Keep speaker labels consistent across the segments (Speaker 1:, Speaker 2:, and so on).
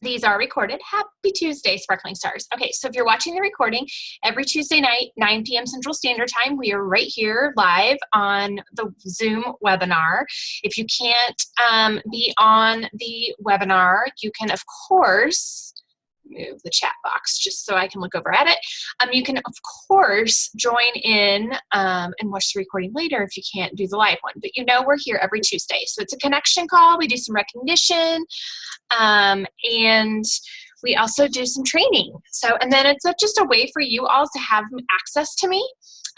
Speaker 1: These are recorded. Happy Tuesday, Sparkling Stars. Okay, so if you're watching the recording, every Tuesday night, 9 p.m. Central Standard Time, we are right here live on the Zoom webinar. If you can't be on the webinar, you can, of course, move the chat box just so I can look over at it. You can, of course, join in and watch the recording later if you can't do the live one. But you know we're here every Tuesday. So it's a connection call. We do some recognition. And we also do some training. So, and then it's just a way for you all to have access to me.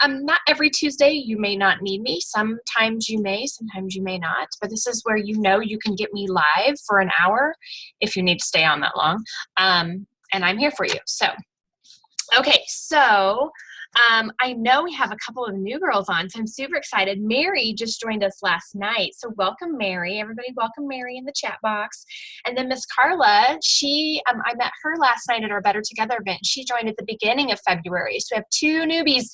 Speaker 1: Not every Tuesday, you may not need me. Sometimes you may, sometimes you may not. But this is where you know you can get me live for an hour if you need to stay on that long. And I'm here for you. So, okay, so I know we have a couple of new girls on, so I'm super excited. Mary just joined us last night, so welcome, Mary. Everybody welcome Mary in the chat box. And then Miss Carla, she, I met her last night at our Better Together event. She joined at the beginning of February, so we have two newbies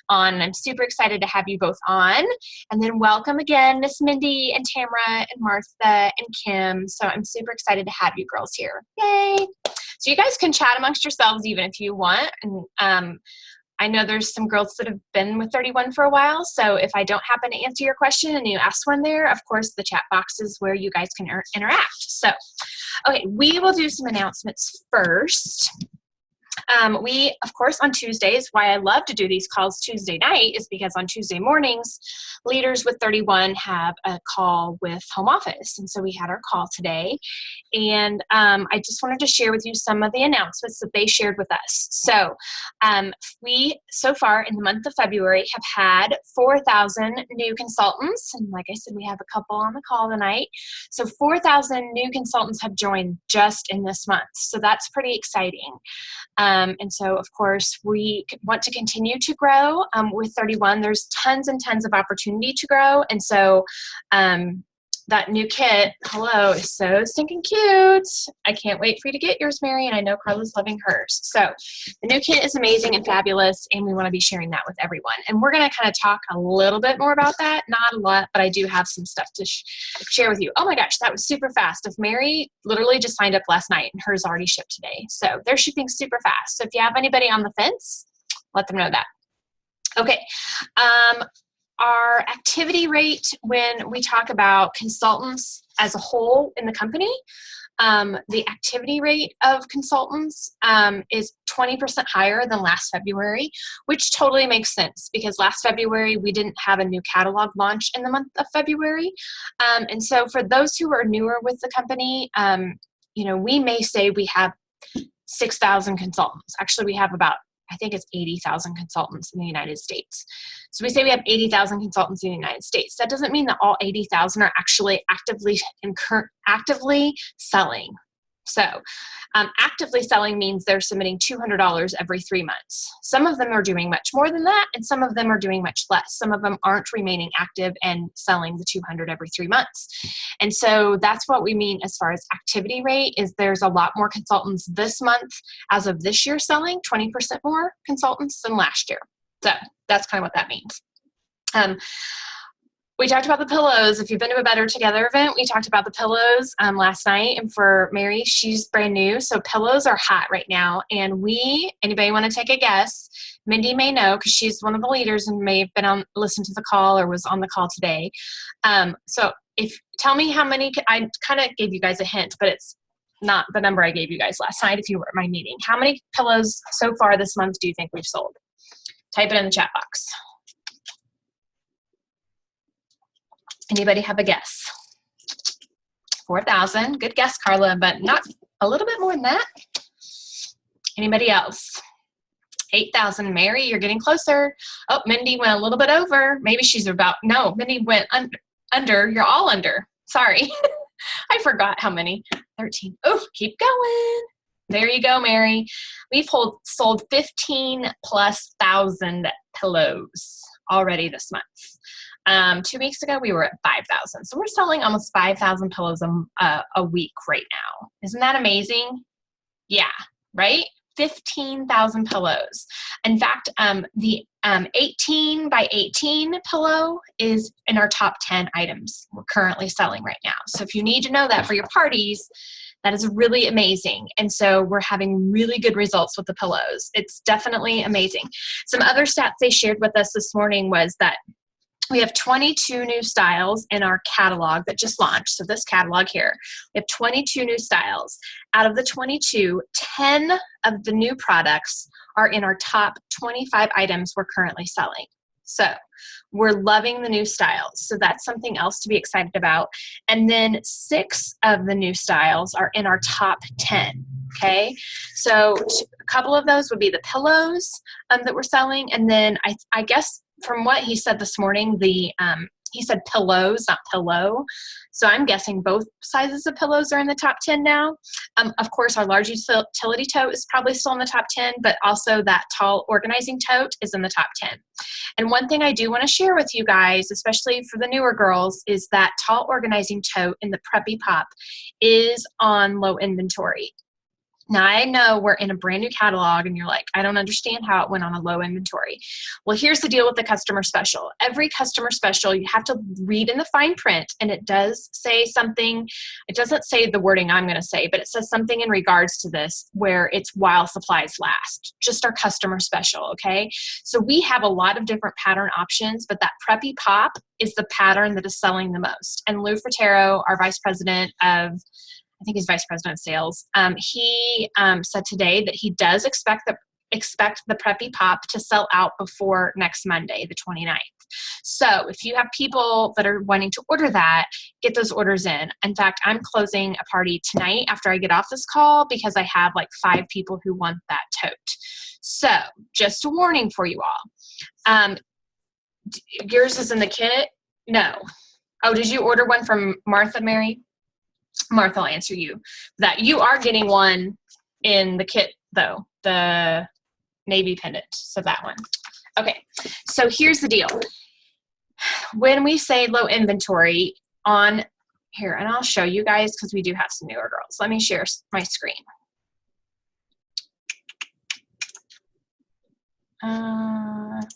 Speaker 1: on. I'm super excited to have you both on. And then welcome again, Miss Mindy and Tamara and Martha and Kim. So I'm super excited to have you girls here. Yay! So you guys can chat amongst yourselves even if you want. And I know there's some girls that have been with 31 for a while, so if I don't happen to answer your question and you ask one there, of course, the chat box is where you guys can interact. So, okay, we will do some announcements first. We, of course, on Tuesdays, why I love to do these calls Tuesday night is because on Tuesday mornings, leaders with 31 have a call with home office. And so we had our call today. And I just wanted to share with you some of the announcements that they shared with us. So we, so far in the month of February, have had 4,000 new consultants. And like I said, we have a couple on the call tonight. So 4,000 new consultants have joined just in this month. So that's pretty exciting. And so, of course, we want to continue to grow with 31. There's tons and tons of opportunity to grow. And so that new kit, hello, is so stinking cute. I can't wait for you to get yours, Mary, and I know Carla's loving hers. So the new kit is amazing and fabulous, and we want to be sharing that with everyone. And we're going to kind of talk a little bit more about that. Not a lot, but I do have some stuff to share with you. Oh my gosh, that was super fast. If Mary literally just signed up last night and hers already shipped today. So they're shipping super fast. So if you have anybody on the fence, let them know that. Okay. Our activity rate when we talk about consultants as a whole in the company, the activity rate of consultants is 20% higher than last February, which totally makes sense because last February we didn't have a new catalog launch in the month of February. And so for those who are newer with the company, you know, we may say we have 6,000 consultants. Actually, we have about, I think it's 80,000 consultants in the United States. So we say we have 80,000 consultants in the United States. That doesn't mean that all 80,000 are actually actively selling. So actively selling means they're submitting $200 every 3 months. Some of them are doing much more than that, and some of them are doing much less. Some of them aren't remaining active and selling the 200 every 3 months. And so that's what we mean as far as activity rate is there's a lot more consultants this month as of this year selling, 20% more consultants than last year. So that's kind of what that means. We talked about the pillows. If you've been to a Better Together event, we talked about the pillows last night. And for Mary, she's brand new. So pillows are hot right now. And anybody want to take a guess? Mindy may know because she's one of the leaders and may have been listened to the call or was on the call today. So tell me how many, I kind of gave you guys a hint, but it's not the number I gave you guys last night if you were at my meeting. How many pillows so far this month do you think we've sold? Type it in the chat box. Anybody have a guess? 4,000. Good guess, Carla, but not a little bit more than that. Anybody else? 8,000. Mary, you're getting closer. Oh, Mindy went a little bit over. Maybe she's about, no, Mindy went under. You're all under. Sorry. I forgot how many. 13. Oh, keep going. There you go, Mary. We've sold 15,000+ pillows already this month. 2 weeks ago, we were at 5,000. So we're selling almost 5,000 pillows a week right now. Isn't that amazing? Yeah, right? 15,000 pillows. In fact, the 18 by 18 pillow is in our top 10 items we're currently selling right now. So if you need to know that for your parties, That is really amazing. And so we're having really good results with the pillows. It's definitely amazing. Some other stats they shared with us this morning was that we have 22 new styles in our catalog that just launched. So this catalog here, we have 22 new styles. Out of the 22, 10 of the new products are in our top 25 items we're currently selling. So we're loving the new styles. So that's something else to be excited about. And then 6 of the new styles are in our top 10. Okay, so a couple of those would be the pillows that we're selling. And then I guess from what he said this morning, he said pillows, not pillow. So I'm guessing both sizes of pillows are in the top 10 now. Of course, our large utility tote is probably still in the top 10, but also that tall organizing tote is in the top 10. And one thing I do want to share with you guys, especially for the newer girls, is that tall organizing tote in the Preppy Pop is on low inventory. Now, I know we're in a brand new catalog and you're like, I don't understand how it went on a low inventory. Well, here's the deal with the customer special. Every customer special, you have to read in the fine print, and it does say something. It doesn't say the wording I'm going to say, but it says something in regards to this where it's while supplies last, just our customer special, okay? So we have a lot of different pattern options, but that Preppy Pop is the pattern that is selling the most. And Lou Fratero, our vice president of, I think he's vice president of sales. He said today that he does expect the Preppy Pop to sell out before next Monday, the 29th. So if you have people that are wanting to order that, get those orders in. In fact, I'm closing a party tonight after I get off this call because I have like 5 people who want that tote. So just a warning for you all. Yours is in the kit? No. Oh, did you order one from Martha, Mary? Martha will answer you that. You are getting one in the kit though, the navy pendant. So that one. Okay. So here's the deal. When we say low inventory on here, and I'll show you guys because we do have some newer girls. Let me share my screen.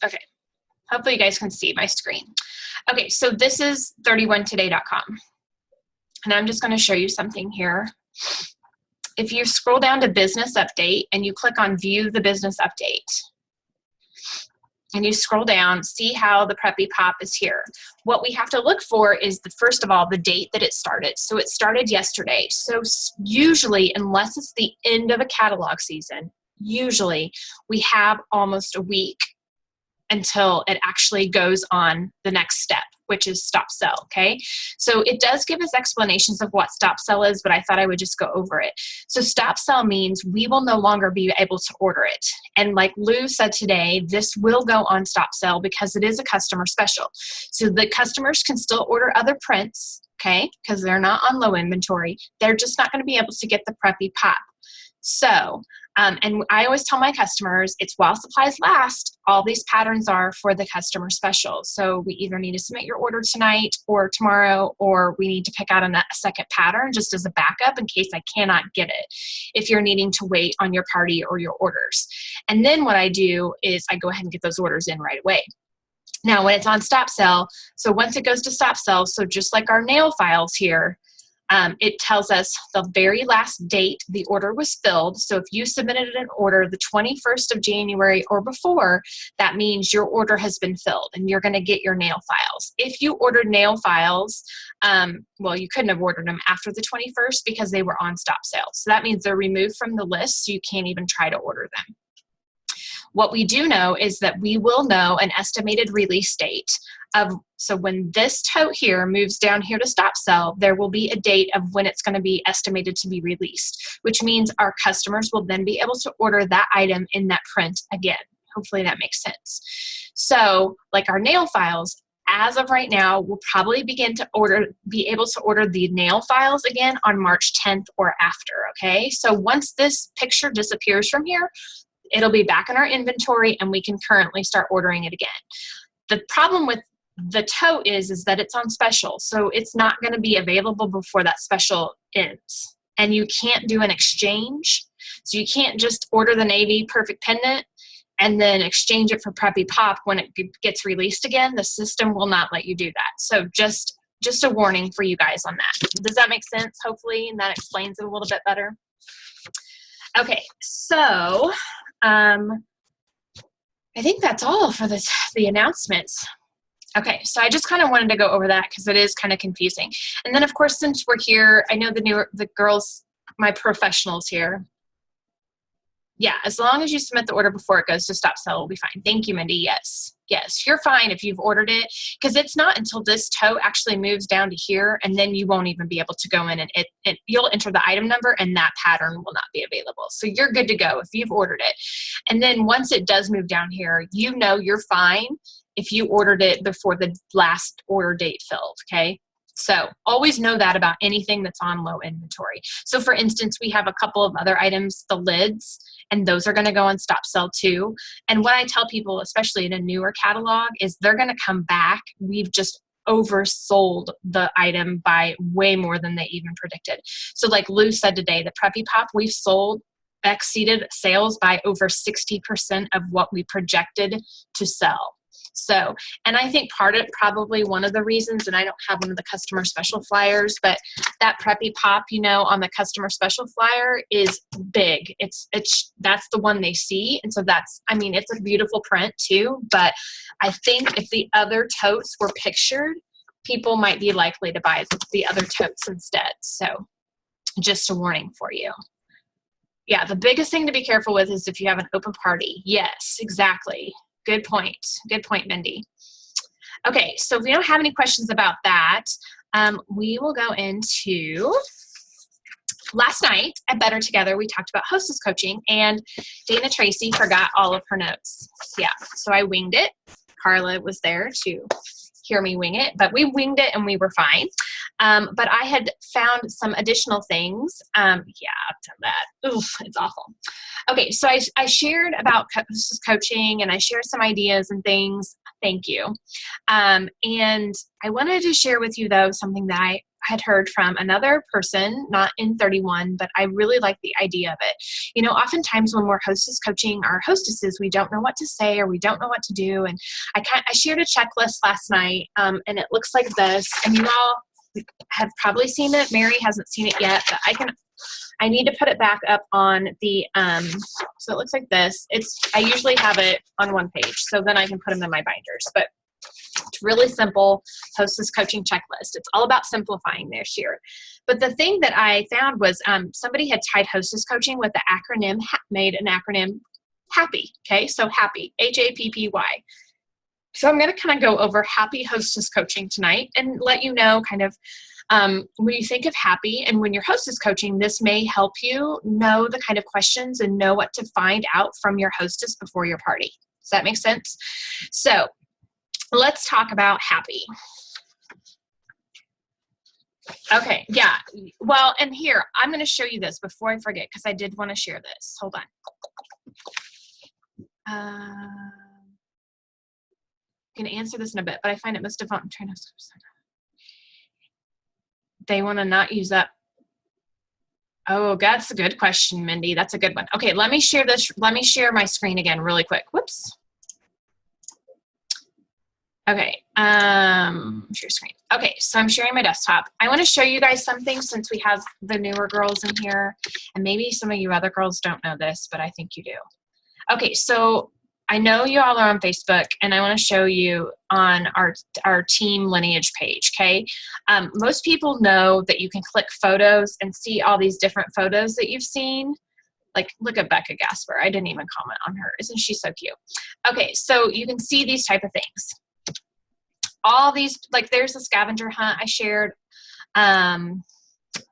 Speaker 1: Okay. Hopefully you guys can see my screen. Okay. So this is 31today.com. And I'm just going to show you something here. If you scroll down to business update and you click on view the business update and you scroll down, see how the Preppy Pop is here. What we have to look for is first of all, the date that it started. So it started yesterday. So usually, unless it's the end of a catalog season, usually we have almost a week until it actually goes on the next step, which is stop sell, okay? So it does give us explanations of what stop sell is, but I thought I would just go over it. So stop sell means we will no longer be able to order it. And like Lou said today, this will go on stop sell because it is a customer special. So the customers can still order other prints, okay? Because they're not on low inventory. They're just not gonna be able to get the Preppy Pop. So, and I always tell my customers, it's while supplies last, all these patterns are for the customer special. So we either need to submit your order tonight or tomorrow, or we need to pick out a second pattern just as a backup in case I cannot get it, if you're needing to wait on your party or your orders. And then what I do is I go ahead and get those orders in right away. Now, when it's on stop sell, so once it goes to stop sell, so just like our nail files here, it tells us the very last date the order was filled. So if you submitted an order the 21st of January or before, that means your order has been filled and you're going to get your nail files. If you ordered nail files, well, you couldn't have ordered them after the 21st because they were on stop sale. So that means they're removed from the list, so you can't even try to order them. What we do know is that we will know an estimated release date of, so when this tote here moves down here to stop sell, there will be a date of when it's going to be estimated to be released, which means our customers will then be able to order that item in that print again. Hopefully that makes sense. So like our nail files, as of right now, we'll probably begin to be able to order the nail files again on March 10th or after, okay? So once this picture disappears from here, it'll be back in our inventory and we can currently start ordering it again. The problem with the tote is that it's on special, so it's not going to be available before that special ends. And you can't do an exchange, so you can't just order the navy perfect pendant and then exchange it for Preppy Pop when it gets released again. The system will not let you do that. So just just a warning for you guys on that. Does that make sense? Hopefully, and that explains it a little bit better. Okay, so I think that's all for the announcements. Okay, so I just kind of wanted to go over that because it is kind of confusing. And then, of course, since we're here, I know the girls, my professionals here. Yeah, as long as you submit the order before it goes to stop sell, we'll be fine. Thank you, Mindy. Yes. Yes, you're fine if you've ordered it, because it's not until this tote actually moves down to here, and then you won't even be able to go in and you'll enter the item number and that pattern will not be available. So you're good to go if you've ordered it. And then once it does move down here, you know you're fine if you ordered it before the last order date filled, okay? So always know that about anything that's on low inventory. So for instance, we have a couple of other items, the lids, and those are going to go on stop sell too. And what I tell people, especially in a newer catalog, is they're going to come back. We've just oversold the item by way more than they even predicted. So like Lou said today, the Preppy Pop, we've exceeded sales by over 60% of what we projected to sell. So, and I think probably one of the reasons, and I don't have one of the customer special flyers, but that Preppy Pop, on the customer special flyer is big. That's the one they see. And so it's a beautiful print too, but I think if the other totes were pictured, people might be likely to buy the other totes instead. So just a warning for you. Yeah, the biggest thing to be careful with is if you have an open party. Yes, exactly. Good point. Good point, Mindy. Okay, so if we don't have any questions about that, we will go into last night at Better Together. We talked about hostess coaching, and Dana Tracy forgot all of her notes. Yeah, so I winged it. Carla was there to hear me wing it, but we winged it and we were fine. But I had found some additional things. Yeah, I've done that. Oof, it's awful. Okay, so I shared about coaching, and I shared some ideas and things. Thank you. And I wanted to share with you, though, something that I had heard from another person, not in 31, but I really like the idea of it. Oftentimes when we're hostess coaching our hostesses, we don't know what to say or we don't know what to do. And I shared a checklist last night, and it looks like this. And you all have probably seen it. Mary hasn't seen it yet, but I need to put it back up on the, so it looks like this. I usually have it on one page, so then I can put them in my binders, but it's really simple hostess coaching checklist. It's all about simplifying this year. But the thing that I found was somebody had tied hostess coaching with the acronym, made an acronym HAPPY, okay? So HAPPY, HAPPY. So I'm going to kind of go over happy hostess coaching tonight and let you know kind of when you think of happy and when you're hostess coaching, this may help you know the kind of questions and know what to find out from your hostess before your party. Does that make sense? So let's talk about happy. Okay, yeah. Well, and here, I'm going to show you this before I forget because I did want to share this. Hold on. I'm going to answer this in a bit, but I find it most default. I'm trying to. They want to not use that. Oh, that's a good question, Mindy. That's a good one. Okay, let me share this. Let me share my screen again really quick. Whoops. Okay, share screen. Okay, so I'm sharing my desktop. I want to show you guys something since we have the newer girls in here, and maybe some of you other girls don't know this, but I think you do. Okay, so I know you all are on Facebook, and I want to show you on our team lineage page, okay? Most people know that you can click photos and see all these different photos that you've seen. Like, look at Becca Gasper. I didn't even comment on her. Isn't she so cute? Okay, so you can see these type of things. All these, like there's a scavenger hunt I shared.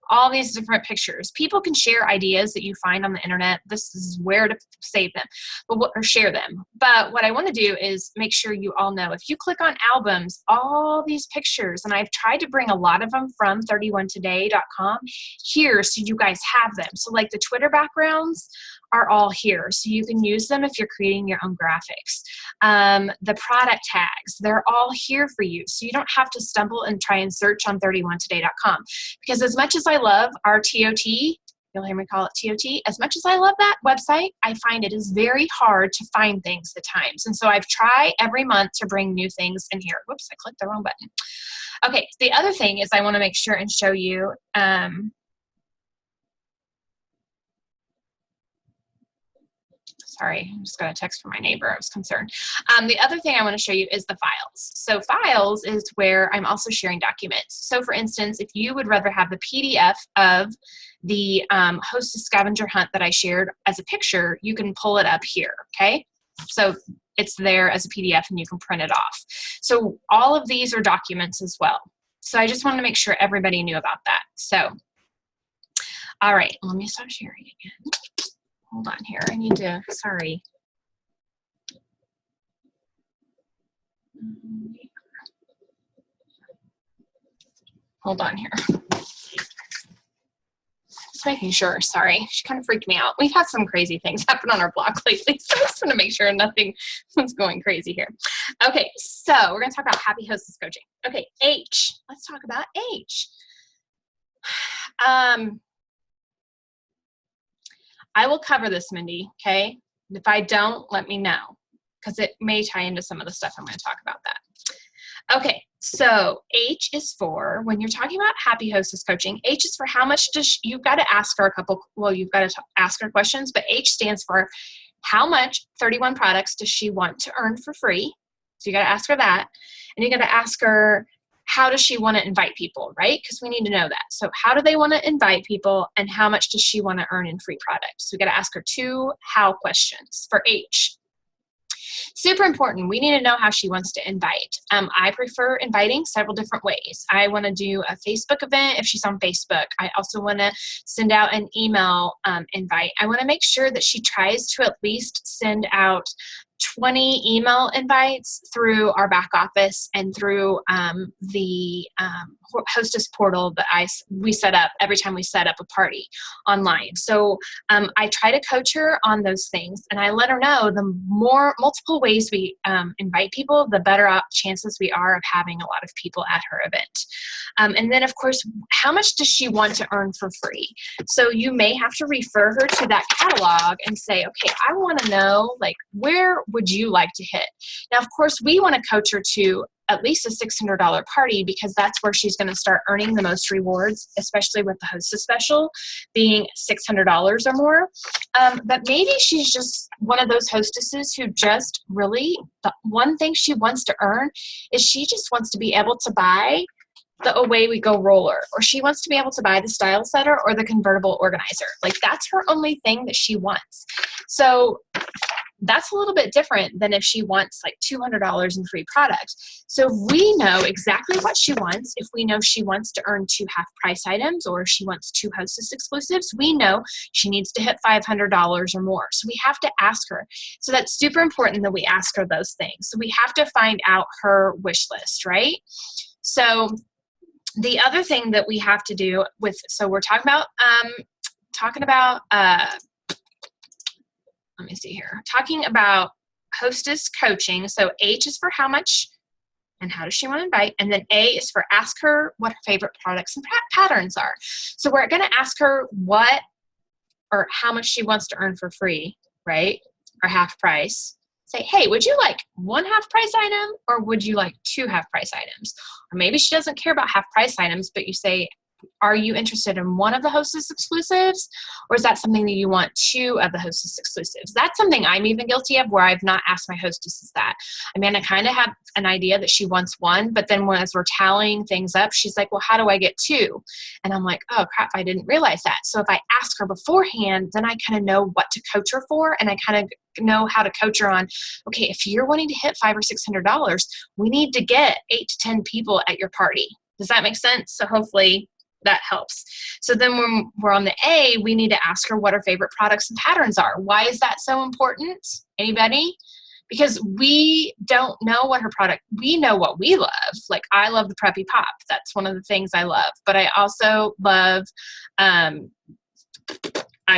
Speaker 1: All these different pictures. People can share ideas that you find on the internet. This is where to save them or share them. But what I want to do is make sure you all know, if you click on albums, all these pictures, and I've tried to bring a lot of them from 31today.com here so you guys have them. So like the Twitter backgrounds are all here. So you can use them if you're creating your own graphics. The product tags, they're all here for you. So you don't have to stumble and try and search on 31today.com. Because as much as I love our TOT, you'll hear me call it TOT, as much as I love that website, I find it is very hard to find things at times. And so I've tried every month to bring new things in here. Whoops, I clicked the wrong button. Okay, the other thing is I want to make sure and show you, sorry, I just got a text from my neighbor. I was concerned. The other thing I want to show you is the files. So files is where I'm also sharing documents. So for instance, if you would rather have the PDF of the Hostess scavenger hunt that I shared as a picture, you can pull it up here, okay? So it's there as a PDF and you can print it off. So all of these are documents as well. So I just wanted to make sure everybody knew about that. So, all right, let me stop sharing again. Hold on here. I need to, sorry. Hold on here. Just making sure, sorry. She kind of freaked me out. We've had some crazy things happen on our blog lately, so I just want to make sure nothing was going crazy here. Okay, so we're going to talk about happy hostess coaching. Okay, H. Let's talk about H. I will cover this, Mindy, okay? If I don't, let me know, because it may tie into some of the stuff I'm going to talk about that. Okay, so H is for, when you're talking about happy hostess coaching, H is for how much does, you've got to ask her a couple, well, you've got to ask her questions, but H stands for how much 31 products does she want to earn for free? So you got to ask her that. And you got to ask her, how does she want to invite people, right? Because we need to know that. So how do they want to invite people and how much does she want to earn in free products? So we got to ask her 2 how questions for H. Super important. We need to know how she wants to invite. I prefer inviting several different ways. I want to do a Facebook event if she's on Facebook. I also want to send out an email invite. I want to make sure that she tries to at least send out 20 email invites through our back office and through the Hostess portal that we set up every time we set up a party online. So I try to coach her on those things, and I let her know the more multiple ways we invite people, the better chances we are of having a lot of people at her event. And then, of course, how much does she want to earn for free? So you may have to refer her to that catalog and say, okay, I want to know, like, where would you like to hit? Now, of course, we want to coach her to at least a $600 party because that's where she's going to start earning the most rewards, especially with the Hostess special being $600 or more. But maybe she's just one of those hostesses who just really, the one thing she wants to earn is she just wants to be able to buy the Away We Go roller, or she wants to be able to buy the style setter or the convertible organizer. Like, that's her only thing that she wants. So that's a little bit different than if she wants like $200 in free products. So we know exactly what she wants. If we know she wants to earn 2 half price items or she wants 2 Hostess exclusives, we know she needs to hit $500 or more. So we have to ask her. So that's super important that we ask her those things. So we have to find out her wish list, right? So the other thing that we have to do with, so we're talking about, let me see here, talking about hostess coaching. So H is for how much and how does she want to invite? And then A is for ask her what her favorite products and patterns are. So we're going to ask her what or how much she wants to earn for free, right? Or half price. Say, hey, would you like 1 half price item or would you like 2 half price items? Or maybe she doesn't care about half price items, but you say, are you interested in 1 of the Hostess exclusives? Or is that something that you want 2 of the Hostess exclusives? That's something I'm even guilty of where I've not asked my hostesses that. I mean, I kind of have an idea that she wants 1, but then as we're tallying things up, she's like, well, how do I get 2? And I'm like, oh crap, I didn't realize that. So if I ask her beforehand, then I kind of know what to coach her for. And I kind of know how to coach her on, okay, if you're wanting to hit $500 or $600, we need to get 8 to 10 people at your party. Does that make sense? So hopefully that helps. So then when we're on the A, we need to ask her what her favorite products and patterns are. Why is that so important? Anybody? Because we don't know what her product, we know what we love. Like, I love the Preppy Pop. That's one of the things I love. But I also love, I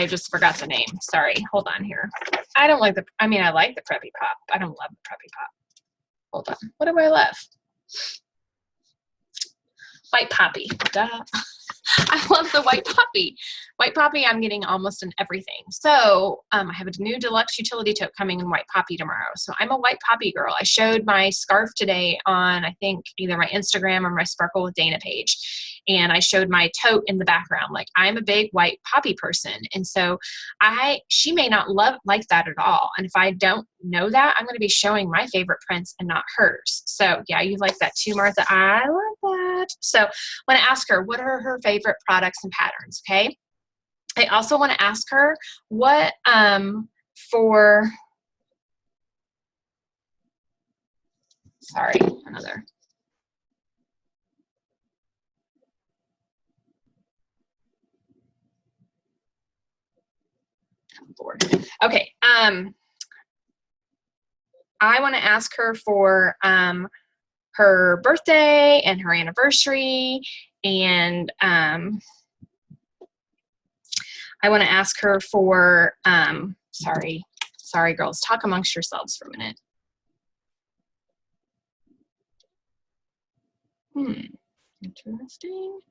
Speaker 1: just forgot the name. Sorry. Hold on here. I like the Preppy Pop. I don't love the Preppy Pop. Hold on. What do I love? White Poppy. Duh. I love the white poppy. White poppy I'm getting almost in everything. So I have a new deluxe utility tote coming in white poppy tomorrow. So I'm a white poppy girl. I showed my scarf today on, I think, either my Instagram or my Sparkle with Dana page. And I showed my tote in the background. Like, I'm a big white poppy person. And so she may not like that at all. And if I don't know that, I'm going to be showing my favorite prints and not hers. So yeah, you like that too, Martha. I love that. So I want to ask her, what are her favorite products and patterns? Okay. I also want to ask her what, another. I'm bored. Okay. I want to ask her for, her birthday and her anniversary, and I want to ask her for, sorry girls, talk amongst yourselves for a minute. Interesting.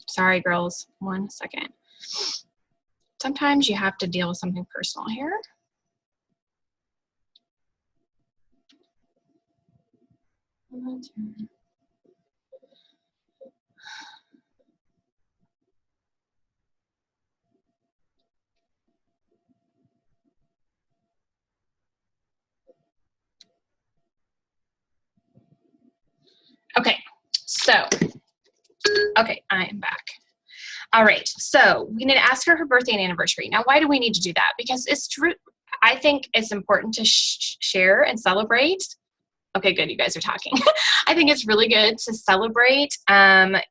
Speaker 1: Sorry, girls, 1 second. Sometimes you have to deal with something personal here. Okay, I am back. All right, so we need to ask her birthday and anniversary. Now, why do we need to do that? Because it's true. I think it's important to share and celebrate. Okay, good, you guys are talking. I think it's really good to celebrate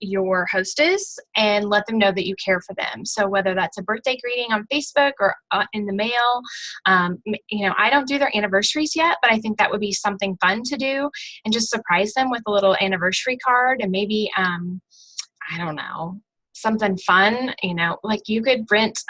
Speaker 1: your hostess and let them know that you care for them. So whether that's a birthday greeting on Facebook or in the mail, I don't do their anniversaries yet, but I think that would be something fun to do, and just surprise them with a little anniversary card, and maybe, I don't know, something fun, like you could rent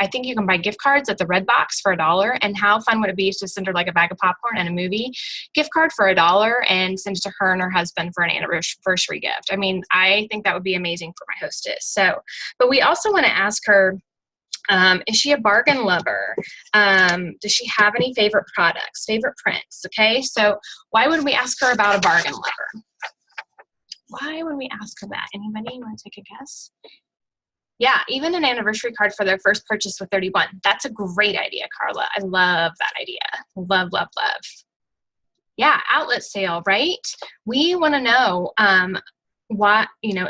Speaker 1: I think you can buy gift cards at the Red Box for $1. And how fun would it be to send her like a bag of popcorn and a movie gift card for $1 and send it to her and her husband for an anniversary gift? I mean, I think that would be amazing for my hostess. So, but we also want to ask her, is she a bargain lover? Does she have any favorite products, favorite prints? Okay, so why would we ask her about a bargain lover? Why would we ask her that? Anybody want to take a guess? Yeah, even an anniversary card for their first purchase with 31. That's a great idea, Carla. I love that idea. Love, love, love. Yeah, outlet sale, right? We want to know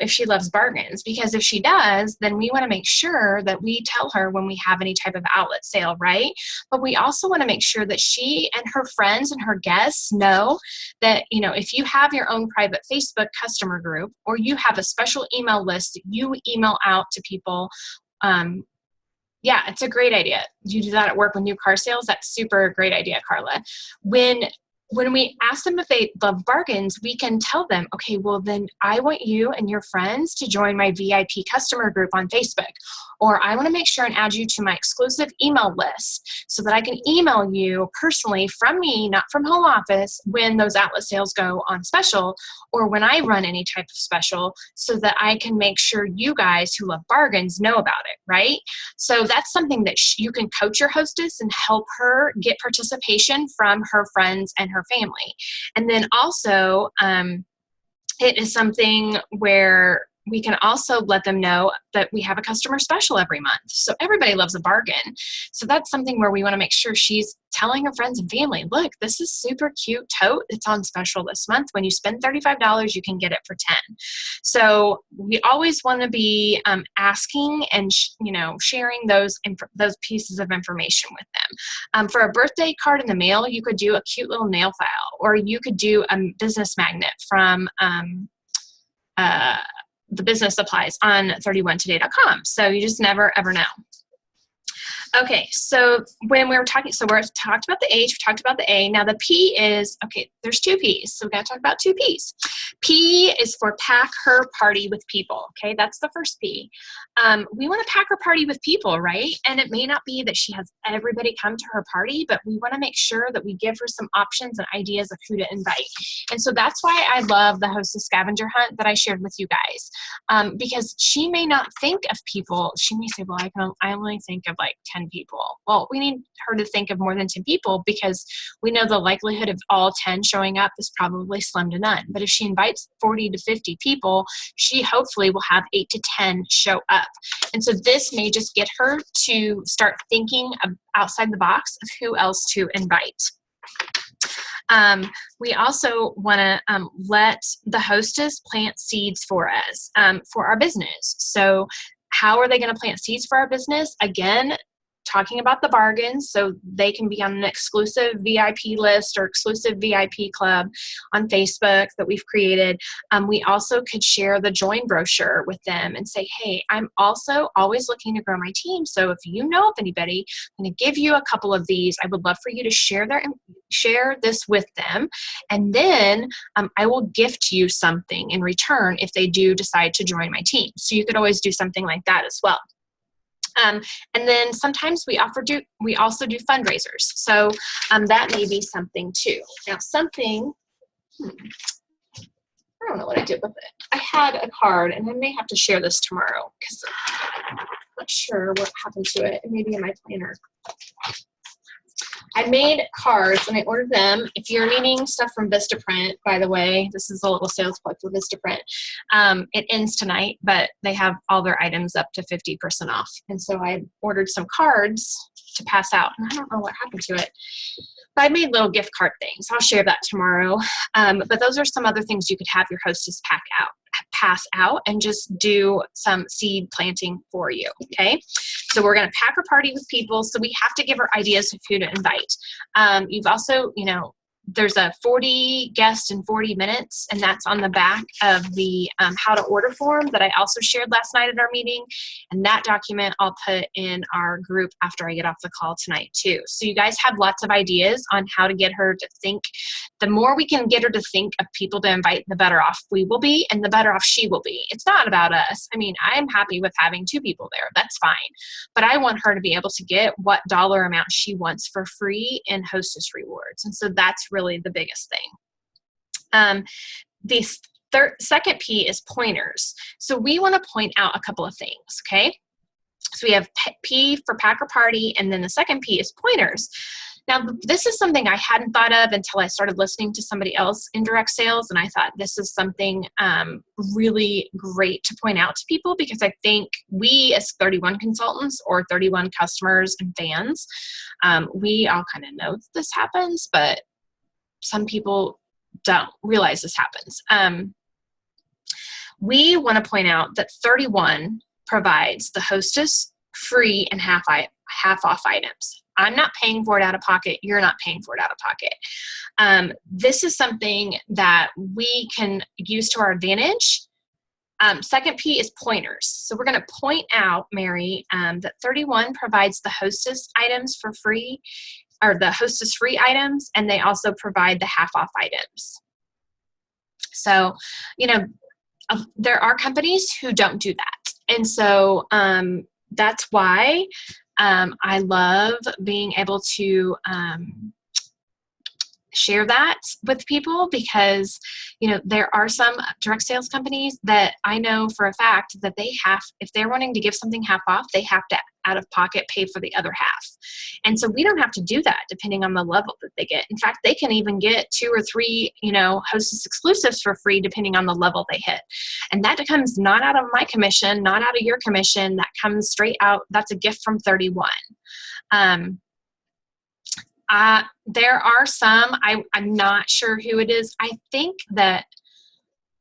Speaker 1: if she loves bargains, because if she does, then we want to make sure that we tell her when we have any type of outlet sale, right? But we also want to make sure that she and her friends and her guests know that, if you have your own private Facebook customer group, or you have a special email list that you email out to people, yeah, it's a great idea. You do that at work with new car sales. That's super great idea, Carla. When we ask them if they love bargains, we can tell them, okay, well then I want you and your friends to join my VIP customer group on Facebook. Or I want to make sure and add you to my exclusive email list so that I can email you personally from me, not from home office, when those outlet sales go on special, or when I run any type of special, so that I can make sure you guys who love bargains know about it, right? So that's something that you can coach your hostess and help her get participation from her friends and her family. And then also, it is something where we can also let them know that we have a customer special every month. So everybody loves a bargain. So that's something where we want to make sure she's telling her friends and family, look, this is super cute tote. It's on special this month. When you spend $35, you can get it for 10. So we always want to be asking and sharing those pieces of information with them. For a birthday card in the mail, you could do a cute little nail file, or you could do a business magnet from the business supplies on 31today.com. So you just never, ever know. Okay, so when we were talking, so we've talked about the H, we've talked about the A. Now the P is, okay, there's 2 P's. So we got to talk about 2 P's. P is for pack her party with people. Okay, that's the first P. We want to pack her party with people, right? And it may not be that she has everybody come to her party, but we want to make sure that we give her some options and ideas of who to invite. And so that's why I love the Hostess scavenger hunt that I shared with you guys, because she may not think of people. She may say, well, I only think of like 10 people. Well, we need her to think of more than 10 people, because we know the likelihood of all 10 showing up is probably slim to none. But if she invites 40 to 50 people, she hopefully will have 8 to 10 show up. And so this may just get her to start thinking outside the box of who else to invite. We also want to let the hostess plant seeds for us, for our business. So how are they going to plant seeds for our business? Again, talking about the bargains, so they can be on an exclusive VIP list or exclusive VIP club on Facebook that we've created. We also could share the join brochure with them and say, hey, I'm also always looking to grow my team. So if you know of anybody, I'm going to give you a couple of these. I would love for you to share this with them. And then I will gift you something in return if they do decide to join my team. So you could always do something like that as well. And then sometimes we also do fundraisers. So that may be something too. Now I don't know what I did with it. I had a card, and I may have to share this tomorrow because I'm not sure what happened to it. It may be in my planner. I made cards and I ordered them. If you're needing stuff from Vistaprint, by the way, this is a little sales plug for Vistaprint. It ends tonight, but they have all their items up to 50% off. And so I ordered some cards to pass out. And I don't know what happened to it. But I made little gift card things. I'll share that tomorrow. But those are some other things you could have your hostess pass out and just do some seed planting for you. Okay. So we're going to pack her party with people. So we have to give her ideas of who to invite. You've also, there's a 40 guests in 40 minutes, and that's on the back of the how to order form that I also shared last night at our meeting. And that document I'll put in our group after I get off the call tonight too. So you guys have lots of ideas on how to get her to think. The more we can get her to think of people to invite, the better off we will be and the better off she will be. It's not about us. I mean, I'm happy with having 2 people there. That's fine. But I want her to be able to get what dollar amount she wants for free in hostess rewards. And so that's really the biggest thing. The second P is pointers. So we want to point out a couple of things, okay? So we have P for packer party, and then the second P is pointers. Now, this is something I hadn't thought of until I started listening to somebody else in direct sales, and I thought this is something really great to point out to people, because I think we as 31 consultants or 31 customers and fans, we all kind of know that this happens, but some people don't realize this happens. We want to point out that 31 provides the hostess free and half off items. I'm not paying for it out of pocket. You're not paying for it out of pocket. This is something that we can use to our advantage. Second P is pointers. So we're going to point out, Mary, that 31 provides the hostess items for free, or the hostess free items, and they also provide the half off items. So, there are companies who don't do that. And so that's why I love being able to share that with people, because, you know, there are some direct sales companies that I know for a fact that they have, if they're wanting to give something half off, they have to out of pocket pay for the other half. And so we don't have to do that depending on the level that they get. In fact, they can even get 2 or 3, you know, Hostess exclusives for free depending on the level they hit. And that comes not out of my commission, not out of your commission. That comes straight out. That's a gift from 31. There are some, I'm not sure who it is. I think that,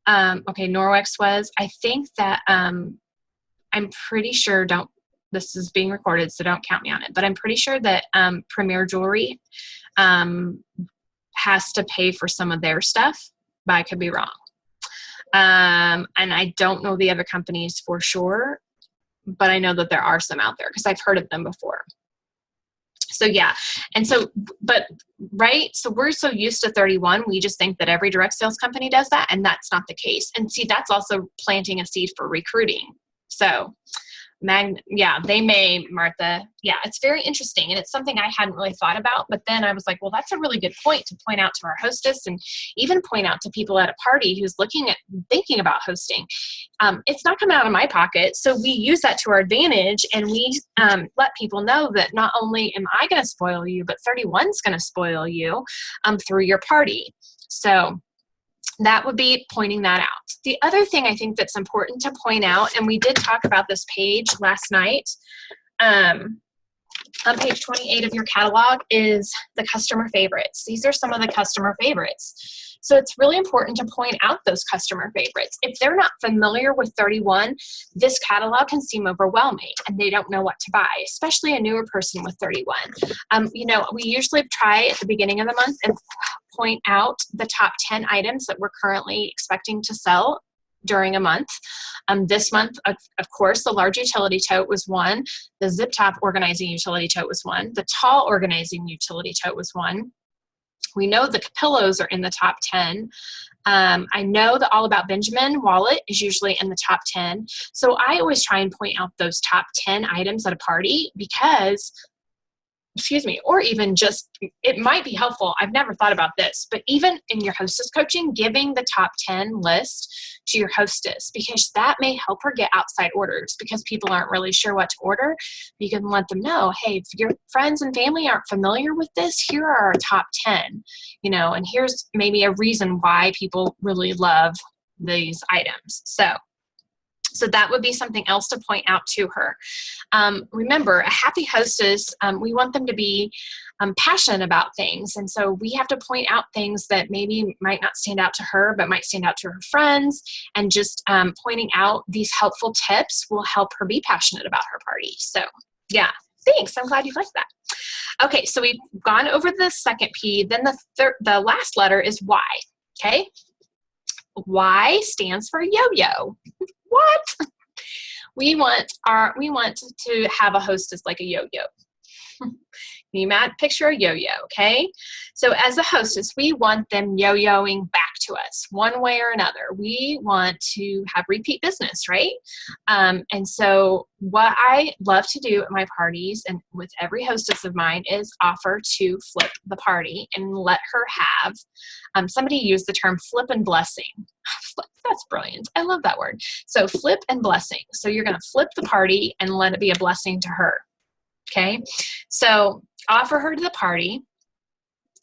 Speaker 1: okay, Norwex was, I think that, I'm pretty sure, this is being recorded, so don't count me on it, but I'm pretty sure that, Premier Jewelry, has to pay for some of their stuff, but I could be wrong. And I don't know the other companies for sure, but I know that there are some out there because I've heard of them before. So yeah. And so, but right. So we're so used to 31. We just think that every direct sales company does that. And that's not the case. And see, that's also planting a seed for recruiting. So yeah, they may, Martha. Yeah, it's very interesting. And it's something I hadn't really thought about. But then I was like, well, that's a really good point to point out to our hostess, and even point out to people at a party who's thinking about hosting. It's not coming out of my pocket. So we use that to our advantage, and we let people know that not only am I going to spoil you, but 31's going to spoil you through your party. So that would be pointing that out. The other thing I think that's important to point out, and we did talk about this page last night, on page 28 of your catalog, is the customer favorites. These are some of the customer favorites. So it's really important to point out those customer favorites. If they're not familiar with 31, this catalog can seem overwhelming and they don't know what to buy, especially a newer person with 31. You know, we usually try at the beginning of the month and point out the top 10 items that we're currently expecting to sell during a month. This month, of course, the large utility tote was one. The zip top organizing utility tote was one. The tall organizing utility tote was one. We know the pillows are in the top 10. I know the All About Benjamin wallet is usually in the top 10. So I always try and point out those top 10 items at a party because, excuse me, or even just, it might be helpful. I've never thought about this, but even in your hostess coaching, giving the top 10 list to your hostess, because that may help her get outside orders because people aren't really sure what to order. You can let them know, hey, if your friends and family aren't familiar with this, here are our top 10, you know, and here's maybe a reason why people really love these items. So that would be something else to point out to her. Remember, a happy hostess, we want them to be passionate about things. And so we have to point out things that maybe might not stand out to her, but might stand out to her friends. And just pointing out these helpful tips will help her be passionate about her party. So yeah, thanks. I'm glad you liked that. Okay, so we've gone over the second P. Then the last letter is Y, okay? Y stands for yo-yo. What? We want to have a hostess like a yo-yo. You might picture a yo-yo, okay? So as a hostess, we want them yo-yoing back to us one way or another. We want to have repeat business, right? And so what I love to do at my parties and with every hostess of mine is offer to flip the party and let her have, somebody used the term flip and blessing. That's brilliant. I love that word. So flip and blessing. So you're going to flip the party and let it be a blessing to her. Okay, so offer her to the party.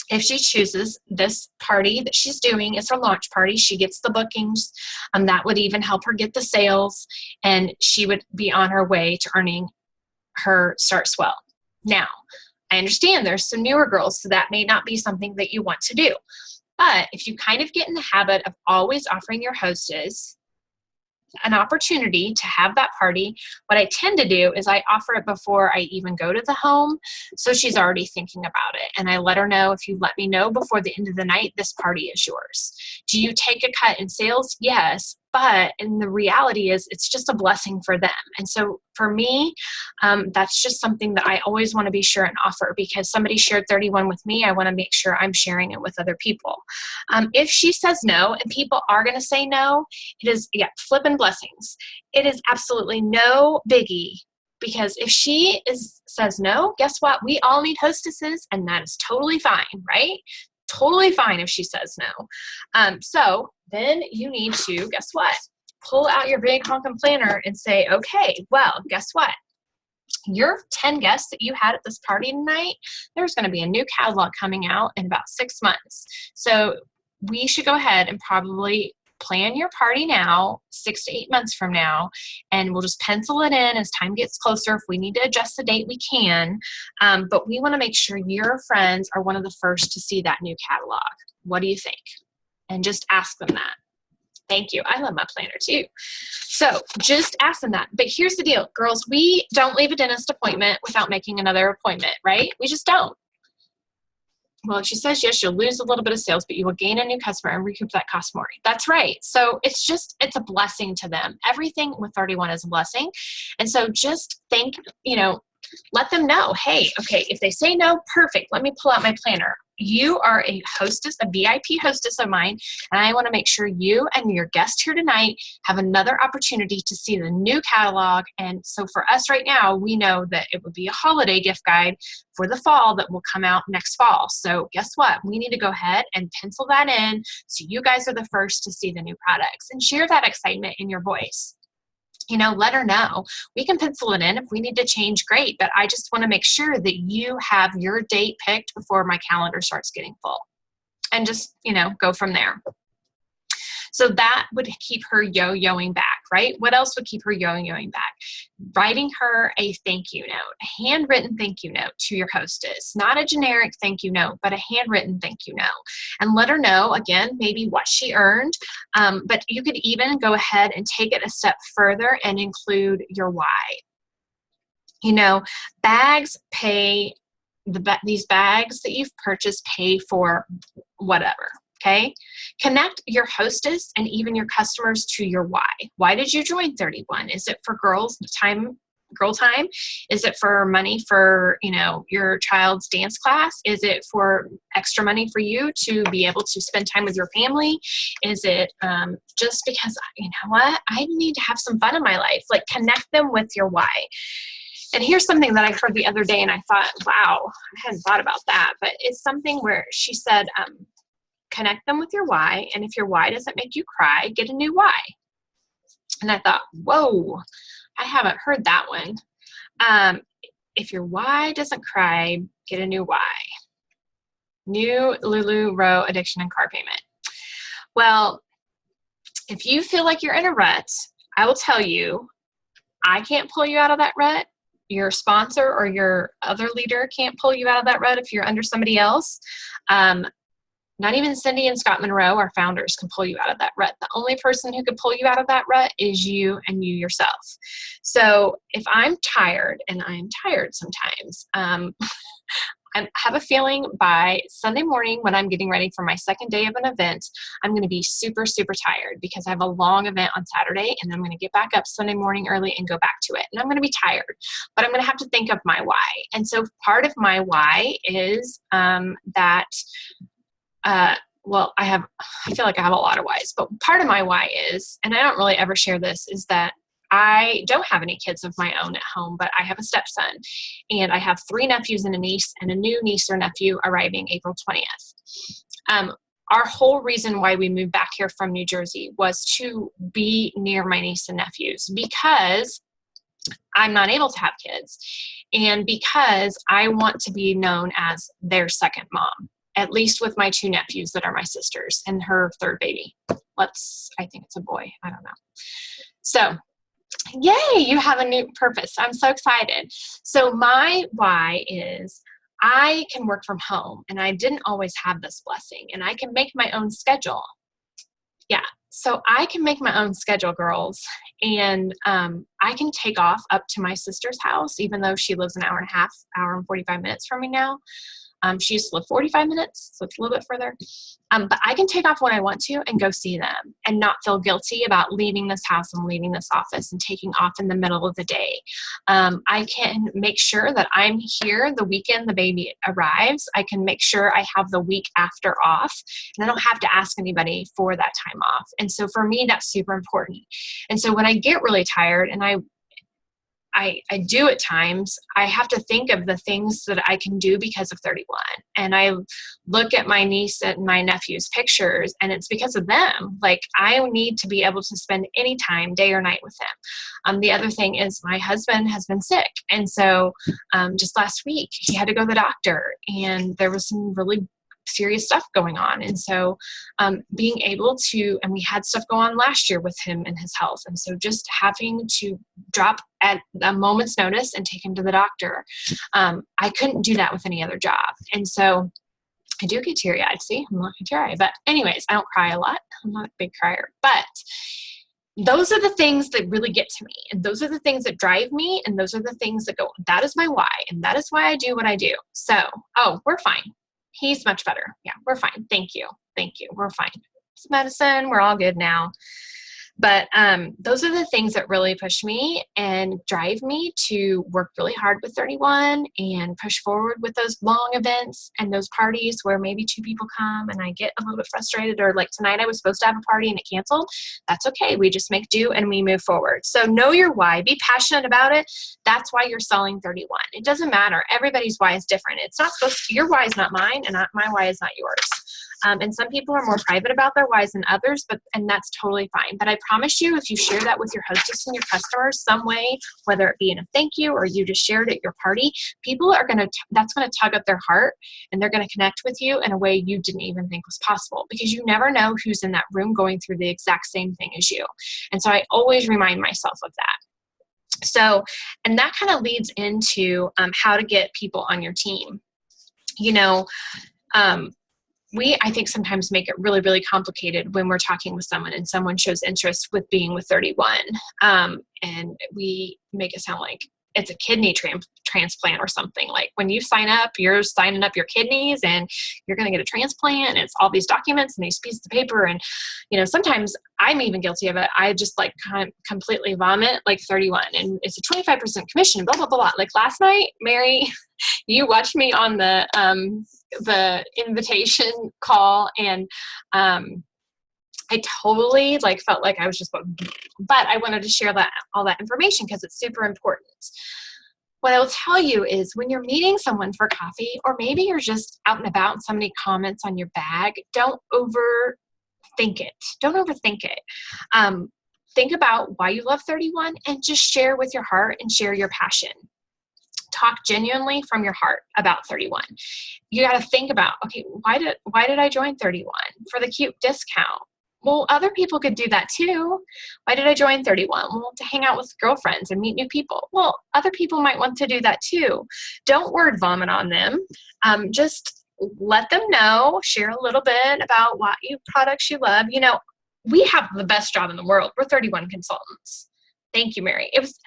Speaker 1: If she chooses this party that she's doing is her launch party, she gets the bookings. That would even help her get the sales, and she would be on her way to earning her Start Swell. Now, I understand there's some newer girls, so that may not be something that you want to do. But if you kind of get in the habit of always offering your hostess an opportunity to have that party, what I tend to do is I offer it before I even go to the home, so she's already thinking about it. And I let her know, if you let me know before the end of the night, this party is yours. Do you take a cut in sales? Yes. But in the reality is it's just a blessing for them. And so for me, that's just something that I always want to be sure and offer, because somebody shared 31 with me. I want to make sure I'm sharing it with other people. If she says no, and people are going to say no, it is, flip and blessings. It is absolutely no biggie, because if she says no, guess what? We all need hostesses, and that is totally fine, right? Totally fine if she says no. So then you need to, guess what? Pull out your big honking planner and say, okay, well, guess what? Your 10 guests that you had at this party tonight, there's going to be a new catalog coming out in about 6 months. So we should go ahead and probably plan your party now, 6 to 8 months from now, and we'll just pencil it in as time gets closer. If we need to adjust the date, we can. But we want to make sure your friends are one of the first to see that new catalog. What do you think? And just ask them that. Thank you. I love my planner too. So just ask them that. But here's the deal, girls. We don't leave a dentist appointment without making another appointment, right? We just don't. Well, if she says yes, you'll lose a little bit of sales, but you will gain a new customer and recoup that cost more. That's right. So it's a blessing to them. Everything with 31 is a blessing. And so just think, let them know, hey, okay, if they say no, perfect. Let me pull out my planner. You are a hostess, a VIP hostess of mine, and I want to make sure you and your guest here tonight have another opportunity to see the new catalog. And so for us right now, we know that it would be a holiday gift guide for the fall that will come out next fall. So guess what? We need to go ahead and pencil that in so you guys are the first to see the new products, and share that excitement in your voice. Let her know. We can pencil it in. If we need to change, great. But I just want to make sure that you have your date picked before my calendar starts getting full. And just, go from there. So that would keep her yo-yoing back, right? What else would keep her yo-yoing back? Writing her a thank you note, a handwritten thank you note to your hostess. Not a generic thank you note, but a handwritten thank you note. And let her know, again, maybe what she earned. But you could even go ahead and take it a step further and include your why. Bags pay, these bags that you've purchased pay for whatever. Okay. Connect your hostess and even your customers to your why. Why did you join 31? Is it for girl time? Is it for money for, your child's dance class? Is it for extra money for you to be able to spend time with your family? Is it just because, I need to have some fun in my life? Like, connect them with your why. And here's something that I heard the other day and I thought, wow, I hadn't thought about that. But it's something where she said, connect them with your why, and if your why doesn't make you cry, get a new why. And I thought, whoa, I haven't heard that one. If your why doesn't cry, get a new why. New Lulu Row addiction and car payment. Well, if you feel like you're in a rut, I will tell you, I can't pull you out of that rut. Your sponsor or your other leader can't pull you out of that rut if you're under somebody else. Not even Cindy and Scott Monroe, our founders, can pull you out of that rut. The only person who can pull you out of that rut is you and you yourself. So if I'm tired, and I'm tired sometimes, I have a feeling by Sunday morning when I'm getting ready for my second day of an event, I'm going to be super, super tired because I have a long event on Saturday, and I'm going to get back up Sunday morning early and go back to it. And I'm going to be tired, but I'm going to have to think of my why. And so part of my why is that I feel like I have a lot of whys, but part of my why is, and I don't really ever share this, is that I don't have any kids of my own at home, but I have a stepson, and I have 3 nephews and a niece, and a new niece or nephew arriving April 20th. Our whole reason why we moved back here from New Jersey was to be near my niece and nephews, because I'm not able to have kids, and because I want to be known as their second mom. At least with my 2 nephews that are my sisters and her 3rd baby. I think it's a boy. I don't know. So, yay, you have a new purpose. I'm so excited. So my why is I can work from home, and I didn't always have this blessing, and I can make my own schedule. Yeah. So I can make my own schedule, girls, and I can take off up to my sister's house, even though she lives an hour and 45 minutes from me now. She used to live 45 minutes, so it's a little bit further. But I can take off when I want to and go see them and not feel guilty about leaving this house and leaving this office and taking off in the middle of the day. I can make sure that I'm here the weekend the baby arrives. I can make sure I have the week after off, and I don't have to ask anybody for that time off. And so for me, that's super important. And so when I get really tired and I I do at times, I have to think of the things that I can do because of 31. And I look at my niece and my nephew's pictures, and it's because of them. Like, I need to be able to spend any time, day or night, with them. The other thing is my husband has been sick. And so just last week, he had to go to the doctor, and there was some really serious stuff going on. And so being able to, and we had stuff go on last year with him and his health. And so just having to drop at a moment's notice and take him to the doctor. I couldn't do that with any other job. And so I do get teary-eyed. See, I'm not teary-eyed. But anyways, I don't cry a lot. I'm not a big crier. But those are the things that really get to me. And those are the things that drive me. And those are the things that go, that is my why. And that is why I do what I do. So, we're fine. He's much better. Yeah, we're fine. Thank you. Thank you. We're fine. It's medicine. We're all good now. But those are the things that really push me and drive me to work really hard with 31 and push forward with those long events and those parties where maybe 2 people come and I get a little bit frustrated, or like tonight I was supposed to have a party and it canceled. That's okay. We just make do and we move forward. So know your why. Be passionate about it. That's why you're selling 31. It doesn't matter. Everybody's why is different. It's not supposed to, your why is not mine, and my why is not yours. And some people are more private about their whys than others, and that's totally fine. But I promise you, if you share that with your hostess and your customers some way, whether it be in a thank you or you just shared at your party, people are that's going to tug at their heart, and they're going to connect with you in a way you didn't even think was possible, because you never know who's in that room going through the exact same thing as you. And so I always remind myself of that. So, and that kind of leads into how to get people on your team. I think sometimes make it really, really complicated when we're talking with someone and someone shows interest with being with 31. And we make it sound like it's a kidney transplant or something. Like, when you sign up, you're signing up your kidneys and you're going to get a transplant, and it's all these documents and these pieces of paper. And, sometimes I'm even guilty of it. I just kind of completely vomit like 31, and it's a 25% commission, blah, blah, blah, blah. Like last night, Mary, you watched me on the invitation call, and I totally felt like I was just going, but I wanted to share all that information because it's super important. What I will tell you is, when you're meeting someone for coffee, or maybe you're just out and about and somebody comments on your bag, don't overthink it. Don't overthink it. Think about why you love 31 and just share with your heart and share your passion. Talk genuinely from your heart about 31. You got to think about, okay, why did I join 31? For the cute discount. Well, other people could do that too. Why did I join 31? Well, to hang out with girlfriends and meet new people. Well, other people might want to do that too. Don't word vomit on them. Just let them know, share a little bit about what products you love. We have the best job in the world. We're 31 consultants. Thank you, Mary. It was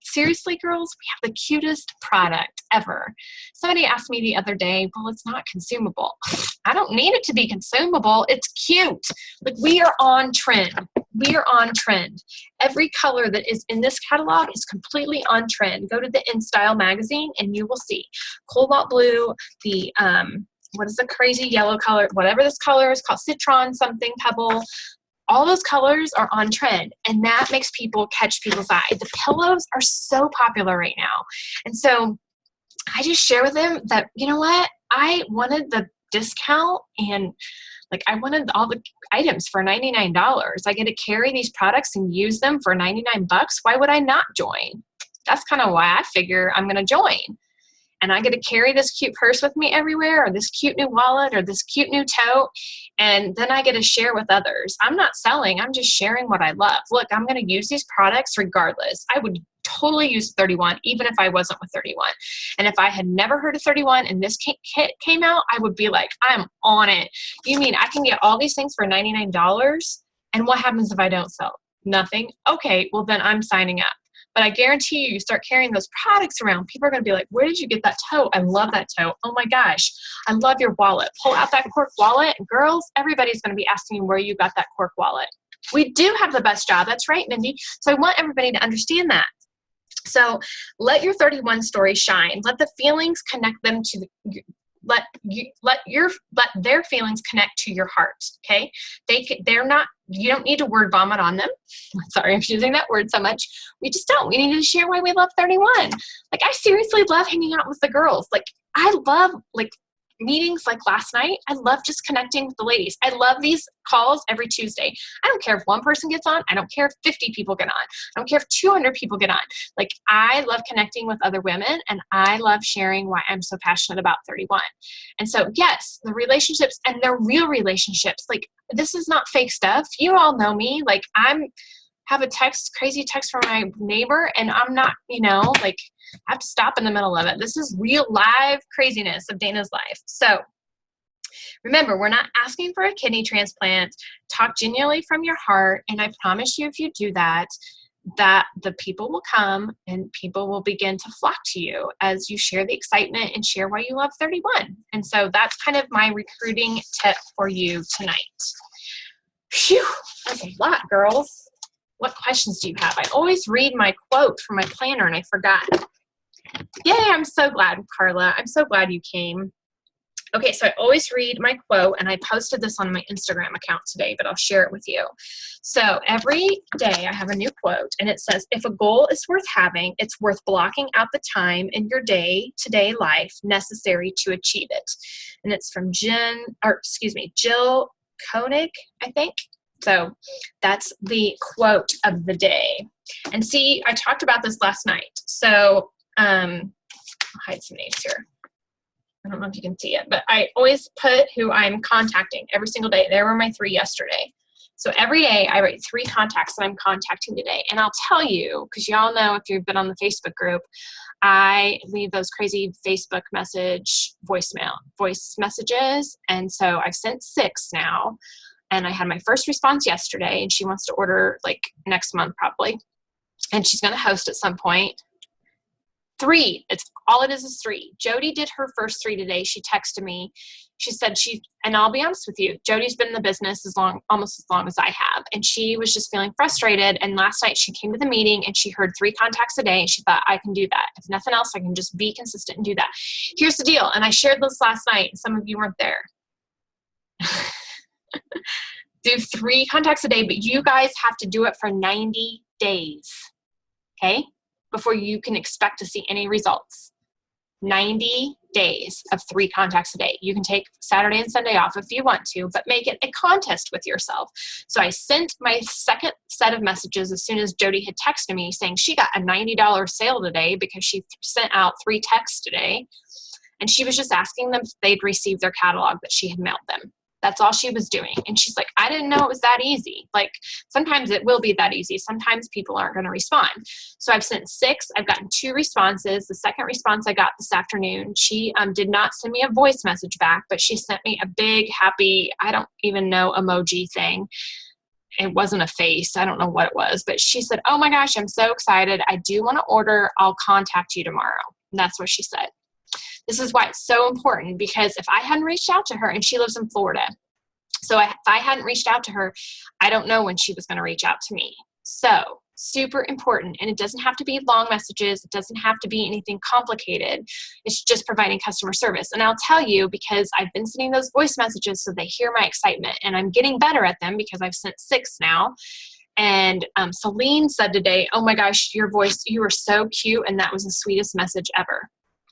Speaker 1: seriously, girls, we have the cutest product ever. Somebody asked me the other day, well, it's not consumable. I don't need it to be consumable. It's cute. We are on trend. We are on trend. Every color that is in this catalog is completely on trend. Go to the In Style magazine and you will see cobalt blue, the, what is the crazy yellow color, whatever this color is called, citron something, pebble. All those colors are on trend, and that makes people catch people's eye. The pillows are so popular right now. And so I just share with them that, you know what? I wanted the discount, and I wanted all the items for $99. I get to carry these products and use them for $99. Why would I not join? That's kind of why I figure I'm going to join. And I get to carry this cute purse with me everywhere, or this cute new wallet, or this cute new tote. And then I get to share with others. I'm not selling. I'm just sharing what I love. Look, I'm going to use these products regardless. I would totally use 31, even if I wasn't with 31. And if I had never heard of 31 and this kit came out, I would be like, I'm on it. You mean I can get all these things for $99? And what happens if I don't sell? Nothing. Okay, well then I'm signing up. But I guarantee you start carrying those products around, people are going to be like, where did you get that tote? I love that tote. Oh my gosh, I love your wallet. Pull out that cork wallet. And girls, everybody's going to be asking you where you got that cork wallet. We do have the best job. That's right, Mindy. So I want everybody to understand that. So let your 31 story shine. Let the feelings connect them to let their feelings connect to your heart. Okay. They're not, you don't need to word vomit on them. Sorry, I'm using that word so much. We just don't. We need to share why we love 31. Like, I seriously love hanging out with the girls. Like, I love meetings like last night. I love just connecting with the ladies. I love these calls every Tuesday. I don't care if one person gets on. I don't care if 50 people get on. I don't care if 200 people get on. Like, I love connecting with other women, and I love sharing why I'm so passionate about 31. And so, yes, the relationships, and they're real relationships. Like, this is not fake stuff. You all know me. Like, have a crazy text from my neighbor, and I'm not, I have to stop in the middle of it. This is real live craziness of Dana's life. So remember, we're not asking for a kidney transplant. Talk genuinely from your heart. And I promise you, if you do that the people will come and people will begin to flock to you as you share the excitement and share why you love 31. And so that's kind of my recruiting tip for you tonight. Phew, that's a lot, girls. What questions do you have? I always read my quote from my planner and I forgot. Yay, I'm so glad, Carla. I'm so glad you came. Okay, so I always read my quote, and I posted this on my Instagram account today, but I'll share it with you. So every day I have a new quote, and it says, if a goal is worth having, it's worth blocking out the time in your day-to-day life necessary to achieve it. And it's from Jill Koenig, I think. So that's the quote of the day. And see, I talked about this last night. So I'll hide some names here. I don't know if you can see it, but I always put who I'm contacting every single day. There were my 3 yesterday. So every day I write 3 contacts that I'm contacting today. And I'll tell you, because y'all know if you've been on the Facebook group, I leave those crazy Facebook voice messages. And so I've sent 6 now. And I had my first response yesterday, and she wants to order next month probably. And she's going to host at some point. 3. All it is 3. Jody did her first 3 today. She texted me. She said and I'll be honest with you, Jody's been in the business almost as long as I have. And she was just feeling frustrated. And last night she came to the meeting and she heard 3 contacts a day. And she thought, I can do that. If nothing else, I can just be consistent and do that. Here's the deal. And I shared this last night, and some of you weren't there. Do 3 contacts a day, but you guys have to do it for 90 days. Okay? Before you can expect to see any results. 90 days of 3 contacts a day. You can take Saturday and Sunday off if you want to, but make it a contest with yourself. So I sent my second set of messages as soon as Jody had texted me saying she got a $90 sale today because she sent out 3 texts today. And she was just asking them if they'd received their catalog that she had mailed them. That's all she was doing. And she's like, I didn't know it was that easy. Sometimes it will be that easy. Sometimes people aren't going to respond. So I've sent 6. I've gotten 2 responses. The second response I got this afternoon, she did not send me a voice message back, but she sent me a big, happy, I don't even know, emoji thing. It wasn't a face. I don't know what it was. But she said, oh my gosh, I'm so excited. I do want to order. I'll contact you tomorrow. And that's what she said. This is why it's so important, because if I hadn't reached out to her, and she lives in Florida, so if I hadn't reached out to her, I don't know when she was going to reach out to me. So super important. And it doesn't have to be long messages. It doesn't have to be anything complicated. It's just providing customer service. And I'll tell you, because I've been sending those voice messages so they hear my excitement, and I'm getting better at them because I've sent 6 now. And Celine said today, oh my gosh, your voice, you were so cute. And that was the sweetest message ever.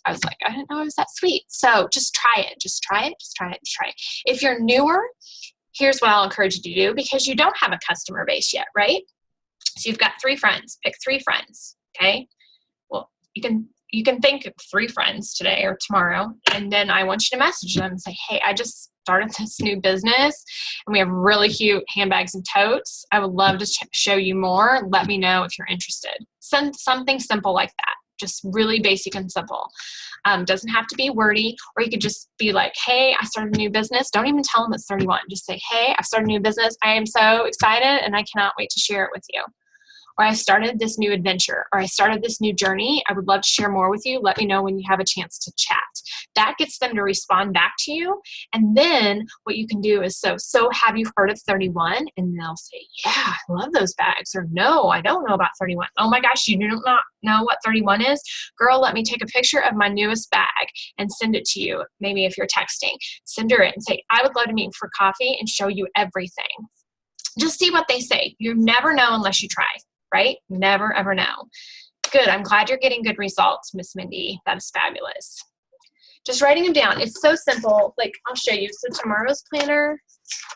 Speaker 1: I was like, I didn't know it was that sweet. So just try it. Just try it. Just try it. Just try it. If you're newer, here's what I'll encourage you to do, because you don't have a customer base yet, right? So you've got 3 friends. Pick 3 friends. Okay. Well, you can think of 3 friends today or tomorrow. And then I want you to message them and say, hey, I just started this new business and we have really cute handbags and totes. I would love to show you more. Let me know if you're interested. Send something simple like that. Just really basic and simple. Doesn't have to be wordy, or you could just be like, hey, I started a new business. Don't even tell them it's 31. Just say, hey, I started a new business. I am so excited and I cannot wait to share it with you. or I started this new adventure, or I started this new journey. I would love to share more with you. Let me know when you have a chance to chat. That gets them to respond back to you. And then what you can do is, so have you heard of 31? And they'll say, yeah, I love those bags. Or no, I don't know about 31. Oh my gosh, you do not know what 31 is? Girl, let me take a picture of my newest bag and send it to you. Maybe if you're texting, send her it and say, I would love to meet for coffee and show you everything. Just see what they say. You never know unless you try, right? Never, ever know. Good. I'm glad you're getting good results, Miss Mindy. That is fabulous. Just writing them down. It's so simple. Like, I'll show you. So tomorrow's planner.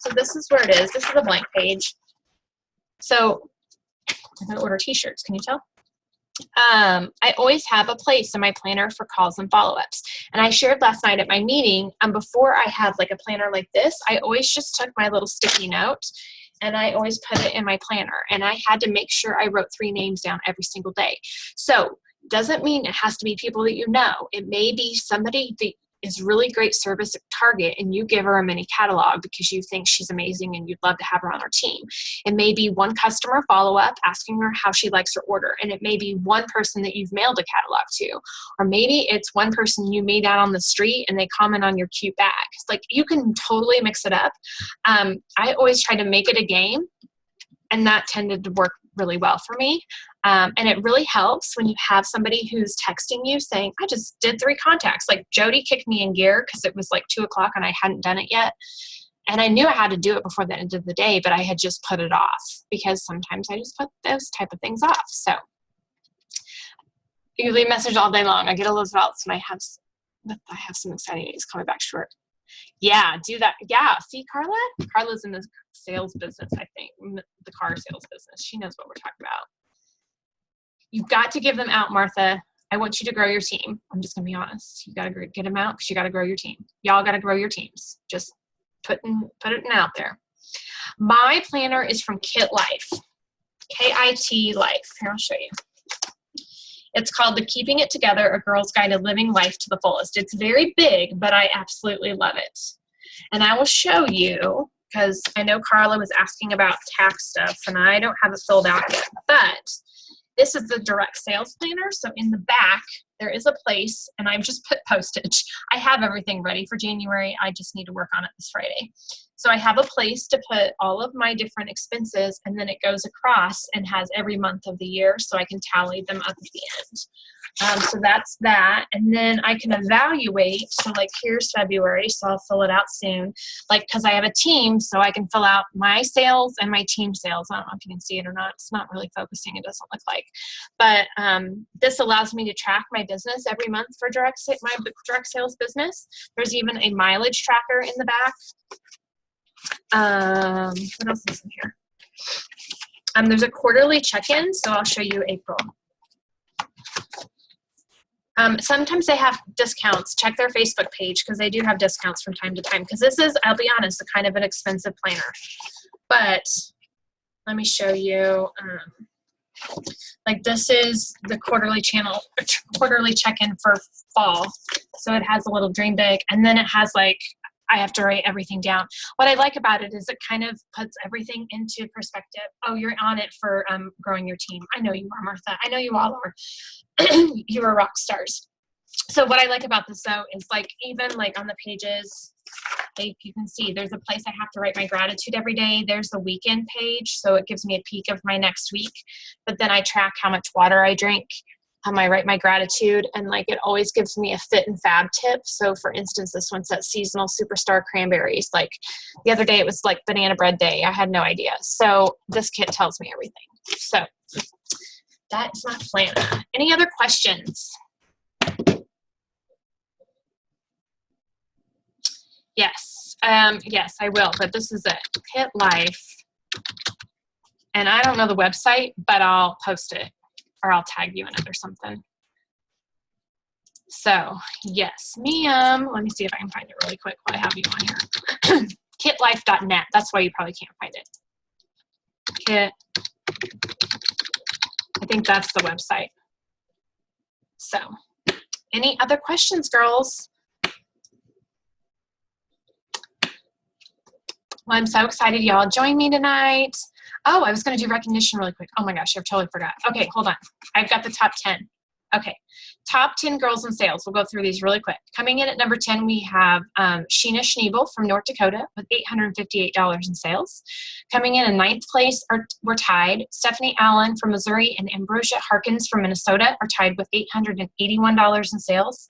Speaker 1: So this is where it is. This is a blank page. So I'm going to order t-shirts. Can you tell? I always have a place in my planner for calls and follow-ups. And I shared last night at my meeting, before I had like a planner like this, I always just took my little sticky note and I always put it in my planner. And I had to make sure I wrote 3 names down every single day. So doesn't mean it has to be people that you know. It may be somebody that is really great service at Target and you give her a mini catalog because you think she's amazing and you'd love to have her on our team. It may be one customer follow-up asking her how she likes her order, and it may be one person that you've mailed a catalog to, or maybe it's one person you meet out on the street and they comment on your cute bag. It's like you can totally mix it up. I always try to make it a game, and that tended to work really well for me. And it really helps when you have somebody who's texting you saying, I just did 3 contacts. Like Jody kicked me in gear because it was like 2 o'clock and I hadn't done it yet. And I knew I had to do it before the end of the day, but I had just put it off because sometimes I just put those type of things off. So you leave a message all day long. I get a little results and I have some exciting news coming back short. Yeah, do that. Yeah, see, Carla's in the sales business, I think, the car sales business. She knows what we're talking about. You've got to give them out, Martha. I want you to grow your team. I'm just going to be honest. You got to get them out because you got to grow your team. Y'all got to grow your teams. Just put it out there. My planner is from Kit Life, K-I-T Life. Here, I'll show you. It's called the Keeping It Together, A Girl's Guide to Living Life to the Fullest. It's very big, but I absolutely love it. And I will show you, because I know Carla was asking about tax stuff, and I don't have it filled out yet. But this is the direct sales planner. So in the back, there is a place, and I've just put postage. I have everything ready for January. I just need to work on it this Friday. So I have a place to put all of my different expenses, and then it goes across and has every month of the year so I can tally them up at the end. So that's that. And then I can evaluate. So like here's February, so I'll fill it out soon. Like, because I have a team, so I can fill out my sales and my team sales. I don't know if you can see it or not. It's not really focusing. It doesn't look like. But this allows me to track my business every month for my direct sales business. There's even a mileage tracker in the back. What else is in here? There's a quarterly check-in, so I'll show you April. Sometimes they have discounts. Check their Facebook page because they do have discounts from time to time. Because this is, I'll be honest, a kind of an expensive planner. But let me show you. Like this is the quarterly check-in for fall. So it has a little dream bag, and then it has like, I have to write everything down. What I like about it is it kind of puts everything into perspective. Oh, you're on it for growing your team. I know you are, Martha. I know you all are. You are rock stars. So what I like about this though is like even like on the pages, you can see there's a place I have to write my gratitude every day. There's the weekend page, so it gives me a peek of my next week. But then I track how much water I drink. I write my gratitude, and like it always gives me a fit and fab tip. So for instance, this one says seasonal superstar cranberries. Like the other day it was like banana bread day. I had no idea. So this kit tells me everything. So that's my planner. Any other questions? Yes. Yes, I will. But this is it. Kit Life. And I don't know the website, but I'll post it. Or I'll tag you in it or something. So, yes, ma'am. Let me see if I can find it really quick while I have you on here. Kitlife.net. That's why you probably can't find it. Kit. I think that's the website. So, any other questions, girls? Well, I'm so excited y'all joined me tonight. Oh, I was going to do recognition really quick. Oh my gosh, I've totally forgot. Okay, hold on. I've got the top 10. Okay, top 10 girls in sales. We'll go through these really quick. Coming in at number 10, we have Sheena Schneebel from North Dakota with $858 in sales. Coming in ninth place, we're tied. Stephanie Allen from Missouri and Ambrosia Harkins from Minnesota are tied with $881 in sales.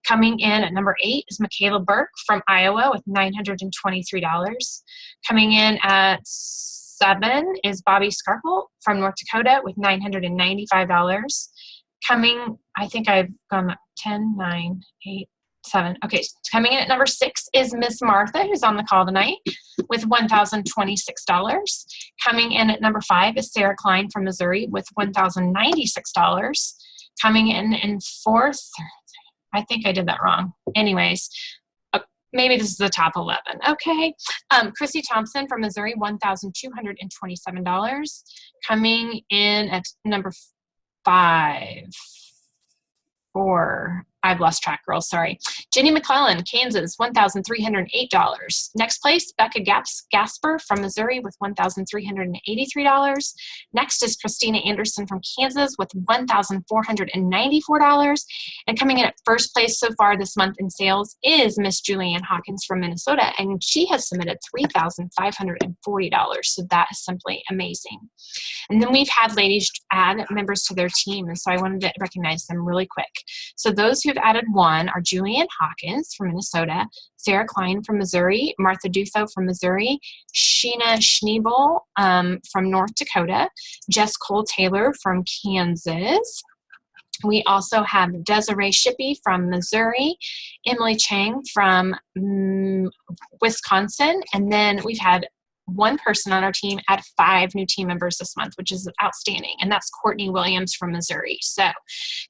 Speaker 1: Coming in at number 8 is Michaela Burke from Iowa with $923. Coming in at 7 is Bobby Scarple from North Dakota with $995. I think I've gone 10, 9, 8, 7. Okay, coming in at number 6 is Miss Martha, who's on the call tonight, with $1,026. Coming in at number 5 is Sarah Klein from Missouri with $1,096. Coming in fourth, I think I did that wrong. Anyways, maybe this is the top 11. Okay. Chrissy Thompson from Missouri, $1,227. Coming in at number 5, 4. I've lost track, girls. Sorry. Jenny McClellan, Kansas, $1,308. Next place, Becca Gasper from Missouri with $1,383. Next is Christina Anderson from Kansas with $1,494. And coming in at first place so far this month in sales is Miss Julianne Hawkins from Minnesota, and she has submitted $3,540. So that is simply amazing. And then we've had ladies add members to their team, and so I wanted to recognize them really quick. So those who have added 1 are Julianne Hawkins from Minnesota, Sarah Klein from Missouri, Martha Dutho from Missouri, Sheena Schneebel from North Dakota, Jess Cole Taylor from Kansas. We also have Desiree Shippey from Missouri, Emily Chang from Wisconsin, and then we've had 1 person on our team add 5 new team members this month, which is outstanding, and that's Courtney Williams from Missouri. So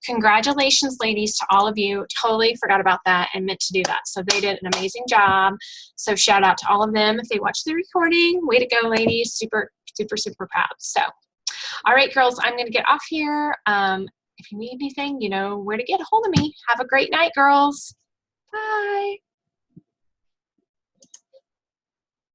Speaker 1: congratulations, ladies, to all of you. Totally forgot about that and meant to do that. So they did an amazing job. So shout out to all of them if they watch the recording. Way to go, ladies. Super, super, super proud. So, all right, girls, I'm going to get off here. If you need anything, you know where to get a hold of me. Have a great night, girls. Bye.